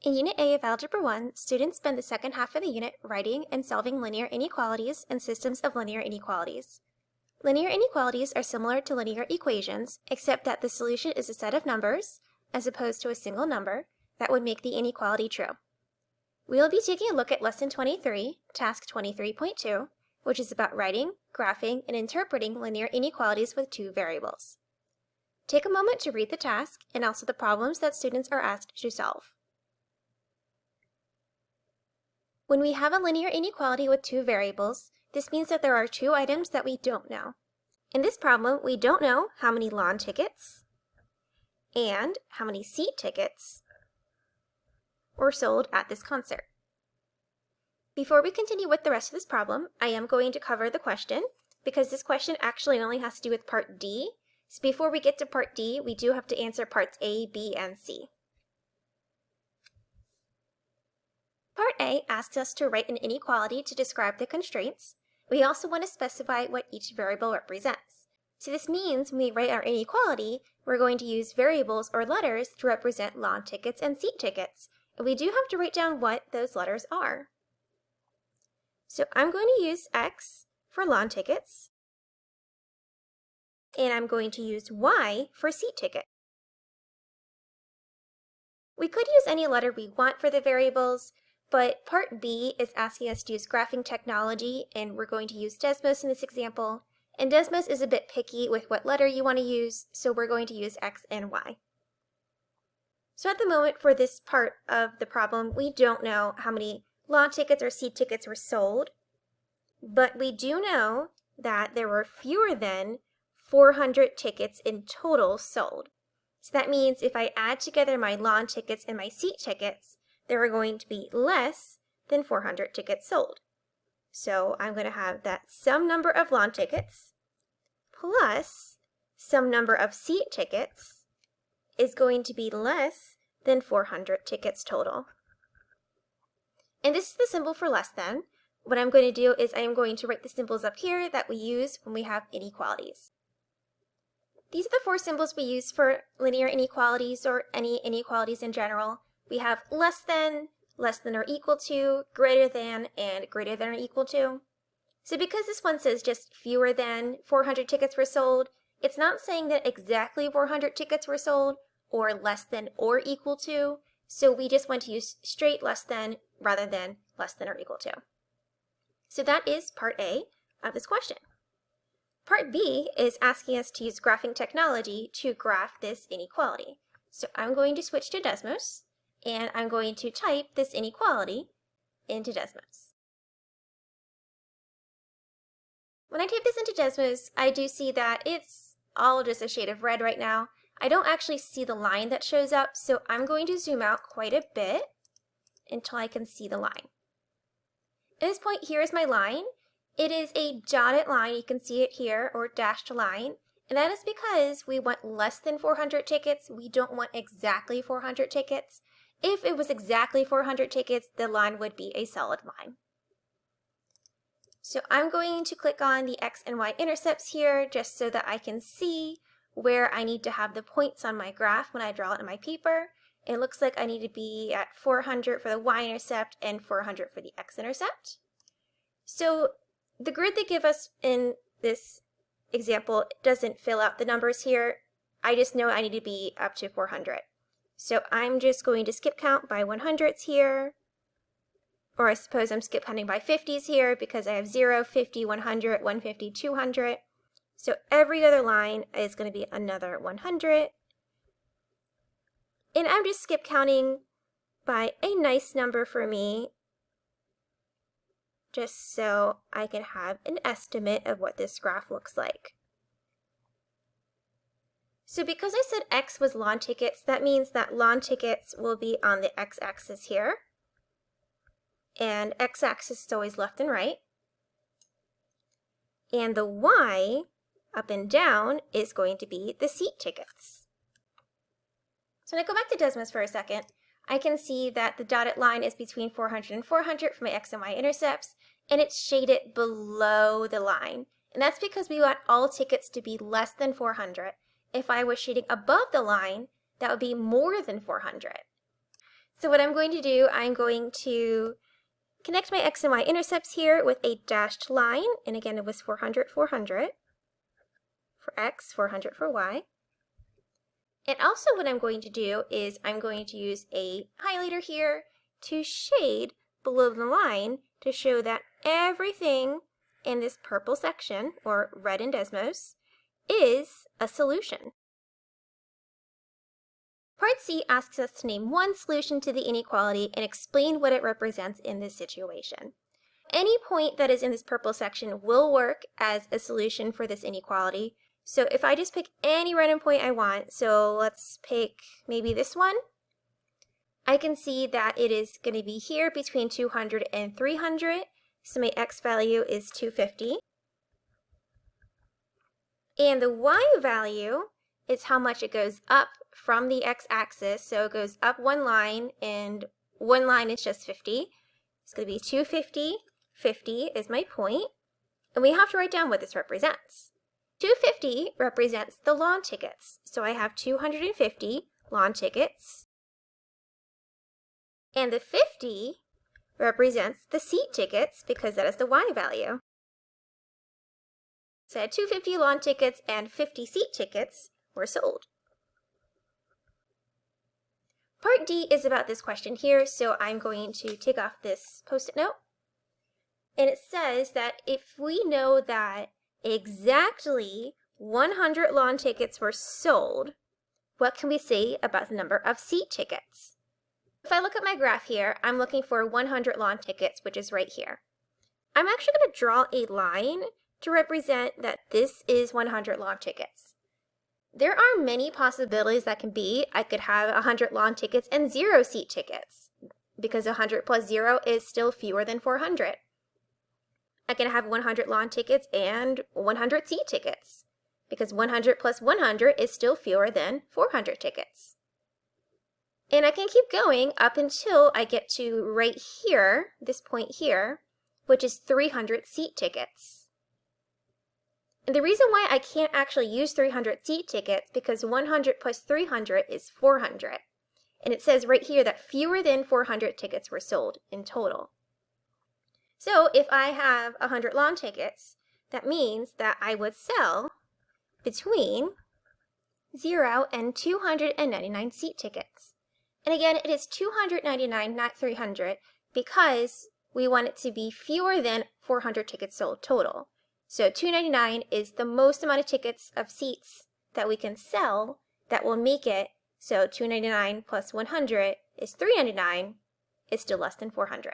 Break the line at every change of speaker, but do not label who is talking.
In Unit A of Algebra 1, students spend the second half of the unit writing and solving linear inequalities and systems of linear inequalities. Linear inequalities are similar to linear equations, except that the solution is a set of numbers, as opposed to a single number, that would make the inequality true. We will be taking a look at Lesson 23, Task 23.2, which is about writing, graphing, and interpreting linear inequalities with two variables. Take a moment to read the task and also the problems that students are asked to solve. When we have a linear inequality with two variables, this means that there are two items that we don't know. In this problem, we don't know how many lawn tickets and how many seat tickets were sold at this concert. Before we continue with the rest of this problem, I am going to cover the question because this question actually only has to do with part D. So before we get to part D, we do have to answer parts A, B, and C. Part A asks us to write an inequality to describe the constraints. We also want to specify what each variable represents. So this means when we write our inequality, we're going to use variables or letters to represent lawn tickets and seat tickets. And we do have to write down what those letters are. So I'm going to use X for lawn tickets, and I'm going to use Y for seat ticket. We could use any letter we want for the variables, but part B is asking us to use graphing technology, and we're going to use Desmos in this example. And Desmos is a bit picky with what letter you want to use, so we're going to use X and Y. So at the moment for this part of the problem, we don't know how many lawn tickets or seat tickets were sold, but we do know that there were fewer than 400 tickets in total sold. So that means if I add together my lawn tickets and my seat tickets, there are going to be less than 400 tickets sold. So I'm going to have that some number of lawn tickets plus some number of seat tickets is going to be less than 400 tickets total. And this is the symbol for less than. What I'm going to do is I am going to write the symbols up here that we use when we have inequalities. These are the four symbols we use for linear inequalities or any inequalities in general. We have less than or equal to, greater than, and greater than or equal to. So because this one says just fewer than 400 tickets were sold, it's not saying that exactly 400 tickets were sold or less than or equal to. So we just want to use straight less than rather than less than or equal to. So that is part A of this question. Part B is asking us to use graphing technology to graph this inequality. So I'm going to switch to Desmos, and I'm going to type this inequality into Desmos. When I type this into Desmos, I do see that it's all just a shade of red right now. I don't actually see the line that shows up, so I'm going to zoom out quite a bit until I can see the line. At this point, here is my line. It is a dotted line, you can see it here, or dashed line, and that is because we want less than 400 tickets. We don't want exactly 400 tickets. If it was exactly 400 tickets, the line would be a solid line. So I'm going to click on the X and Y intercepts here just so that I can see where I need to have the points on my graph when I draw it on my paper. It looks like I need to be at 400 for the Y-intercept and 400 for the X-intercept. So the grid they give us in this example doesn't fill out the numbers here. I just know I need to be up to 400. So I'm just going to skip count by 100s here, or I suppose I'm skip counting by 50s here because I have 0, 50, 100, 150, 200. So every other line is going to be another 100. And I'm just skip counting by a nice number for me, just so I can have an estimate of what this graph looks like. So because I said X was lawn tickets, that means that lawn tickets will be on the X-axis here. And X-axis is always left and right. And the Y, up and down, is going to be the seat tickets. So when I go back to Desmos for a second, I can see that the dotted line is between 400 and 400 for my X and Y intercepts, and it's shaded below the line. And that's because we want all tickets to be less than 400. If I was shading above the line, that would be more than 400. So what I'm going to do, I'm going to connect my x and y intercepts here with a dashed line, and again it was 400, 400 for x, 400 for y. And also what I'm going to do is I'm going to use a highlighter here to shade below the line to show that everything in this purple section, or red in Desmos, is a solution. Part C asks us to name one solution to the inequality and explain what it represents in this situation. Any point that is in this purple section will work as a solution for this inequality. So if I just pick any random point I want, so let's pick maybe this one, I can see that it is going to be here between 200 and 300. So my x value is 250. And the y value is how much it goes up from the x-axis. So it goes up one line, and one line is just 50. It's going to be 250. 50 is my point. And we have to write down what this represents. 250 represents the lawn tickets. So I have 250 lawn tickets. And the 50 represents the seat tickets because that is the y value. So I had 250 lawn tickets and 50 seat tickets were sold. Part D is about this question here, so I'm going to take off this post-it note. And it says that if we know that exactly 100 lawn tickets were sold, what can we say about the number of seat tickets? If I look at my graph here, I'm looking for 100 lawn tickets, which is right here. I'm actually going to draw a line to represent that this is 100 lawn tickets. There are many possibilities that can be. I could have 100 lawn tickets and 0 seat tickets, because 100 plus 0 is still fewer than 400. I can have 100 lawn tickets and 100 seat tickets, because 100 plus 100 is still fewer than 400 tickets. And I can keep going up until I get to right here, this point here, which is 300 seat tickets. And the reason why I can't actually use 300 seat tickets because 100 plus 300 is 400. And it says right here that fewer than 400 tickets were sold in total. So if I have 100 lawn tickets, that means that I would sell between 0 and 299 seat tickets. And again, it is 299, not 300, because we want it to be fewer than 400 tickets sold total. So 299 is the most amount of tickets of seats that we can sell that will make it so 299 plus 100 is 399, is still less than 400.